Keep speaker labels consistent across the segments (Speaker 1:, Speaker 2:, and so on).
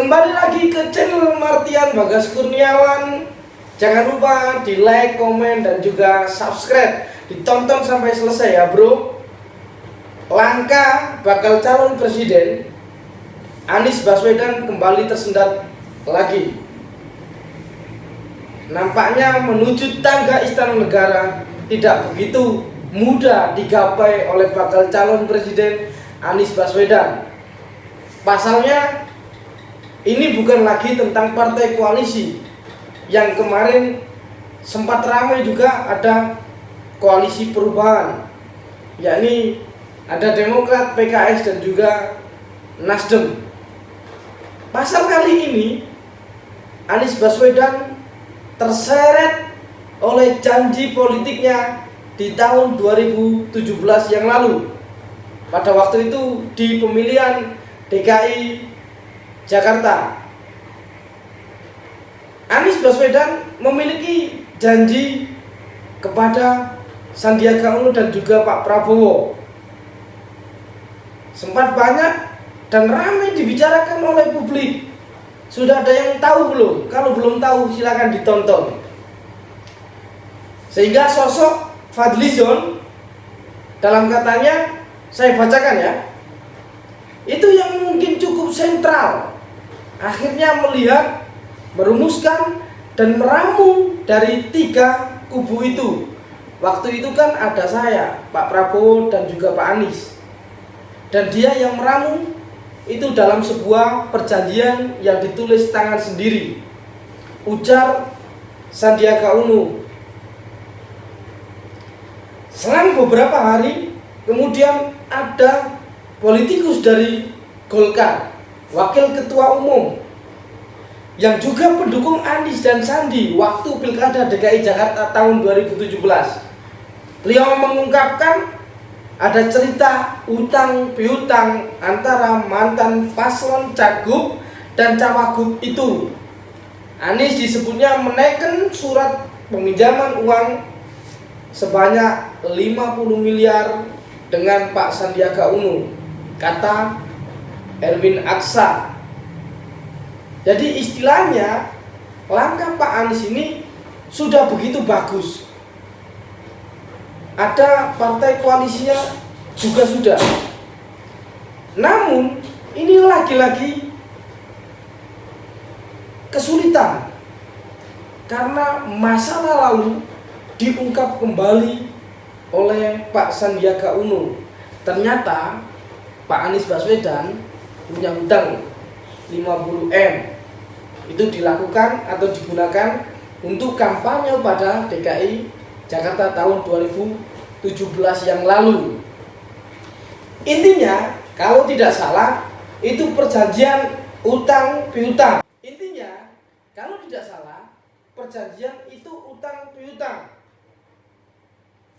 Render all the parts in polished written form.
Speaker 1: Kembali lagi ke channel Martian Bagas Kurniawan. Jangan lupa di like, komen, dan juga subscribe. Ditonton sampai selesai ya bro. Langkah bakal calon presiden Anies Baswedan kembali tersendat lagi. Nampaknya menuju tangga Istana Negara tidak begitu mudah digapai oleh bakal calon presiden Anies Baswedan. Pasalnya ini bukan lagi tentang partai koalisi yang kemarin sempat ramai, juga ada koalisi perubahan, yakni ada Demokrat, PKS, dan juga Nasdem. Pasal kali ini Anies Baswedan terseret oleh janji politiknya di tahun 2017 yang lalu. Pada waktu itu di pemilihan DKI Jakarta, Anies Baswedan memiliki janji kepada Sandiaga Uno dan juga Pak Prabowo. Sempat banyak dan ramai dibicarakan oleh publik. Sudah ada yang tahu belum? Kalau belum tahu silakan ditonton. Sehingga sosok Fadlizon, dalam katanya saya bacakan ya, itu yang mungkin cukup sentral, akhirnya melihat, merumuskan, dan meramu dari tiga kubu itu. Waktu itu kan ada saya, Pak Prabowo, dan juga Pak Anies. Dan dia yang meramu itu dalam sebuah perjanjian yang ditulis tangan sendiri, ujar Sandiaga Uno. Selang beberapa hari kemudian ada politikus dari Golkar, wakil ketua umum, yang juga pendukung Anies dan Sandi waktu Pilkada DKI Jakarta tahun 2017. Beliau mengungkapkan ada cerita utang piutang antara mantan paslon cagup dan cawagup itu. Anies disebutnya menaikkan surat peminjaman uang sebanyak 50 miliar dengan Pak Sandiaga Uno, kata Erwin Aksa. Jadi istilahnya langkah Pak Anies ini sudah begitu bagus. Ada partai koalisinya juga sudah. Namun ini lagi-lagi kesulitan karena masalah lalu diungkap kembali oleh Pak Sandiaga Uno. Ternyata Pak Anies Baswedan punya hutang 50M. Itu dilakukan atau digunakan untuk kampanye pada DKI Jakarta tahun 2017 yang lalu. Intinya kalau tidak salah itu perjanjian utang piutang. Intinya kalau tidak salah perjanjian itu utang piutang.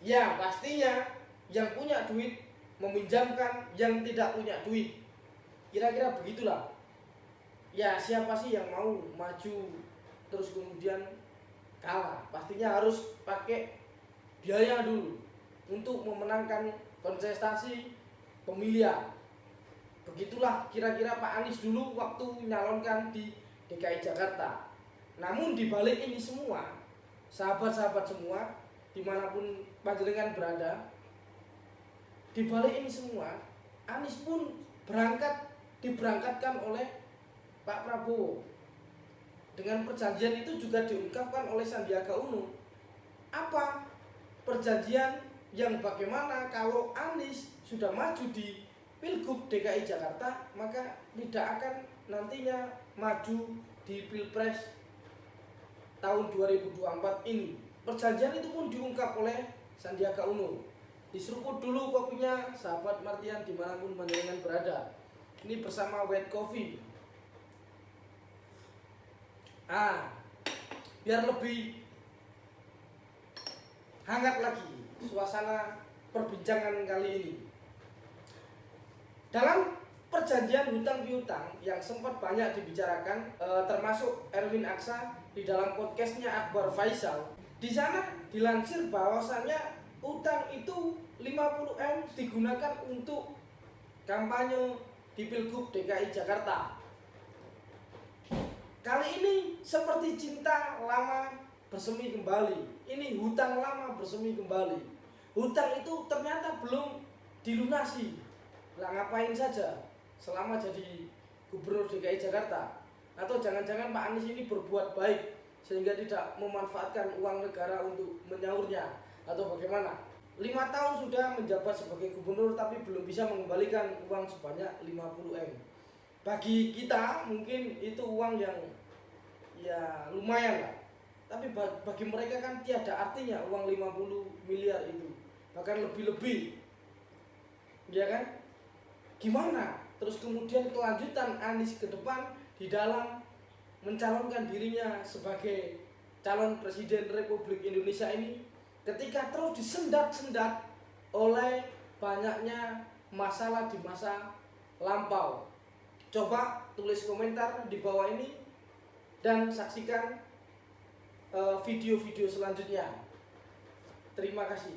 Speaker 1: Ya pastinya yang punya duit meminjamkan yang tidak punya duit. Kira-kira begitulah. Ya siapa sih yang mau maju terus kemudian kalah? Pastinya harus pakai biaya dulu untuk memenangkan kontestasi pemilihan. Begitulah kira-kira Pak Anies dulu waktu nyalonkan di DKI Jakarta. Namun dibalik ini semua, sahabat-sahabat semua dimanapun panjenengan berada, dibalik ini semua Anies pun diberangkatkan oleh Pak Prabowo. Dengan perjanjian itu juga diungkapkan oleh Sandiaga Uno. Apa perjanjian yang bagaimana kalau Anies sudah maju di Pilgub DKI Jakarta, maka tidak akan nantinya maju di Pilpres tahun 2024 ini. Perjanjian itu pun diungkap oleh Sandiaga Uno. Diseruput dulu kopinya sahabat Martian dimanapun panjenengan berada. Ini bersama white coffee. Biar lebih hangat lagi suasana perbincangan kali ini. Dalam perjanjian hutang piutang yang sempat banyak dibicarakan, termasuk Erwin Aksa di dalam podcastnya Akbar Faisal, di sana dilansir bahwasannya utang itu 50M digunakan untuk kampanye di Pilgub DKI Jakarta. Hari ini seperti cinta lama bersemi kembali. Ini hutang lama bersemi kembali. Hutang itu ternyata belum dilunasi. Lah ngapain saja selama jadi Gubernur DKI Jakarta? Atau jangan-jangan Pak Anies ini berbuat baik sehingga tidak memanfaatkan uang negara untuk menyaurnya, atau bagaimana? 5 tahun sudah menjabat sebagai gubernur tapi belum bisa mengembalikan uang sebanyak 50M. Bagi kita mungkin itu uang yang ya lumayan lah, tapi bagi mereka kan tiada artinya uang 50 miliar itu, bahkan lebih-lebih, ya kan? Gimana terus kemudian kelanjutan Anies ke depan di dalam mencalonkan dirinya sebagai calon presiden Republik Indonesia ini, ketika terus disendat-sendat oleh banyaknya masalah di masa lampau? Coba tulis komentar di bawah ini dan saksikan video-video selanjutnya. Terima kasih.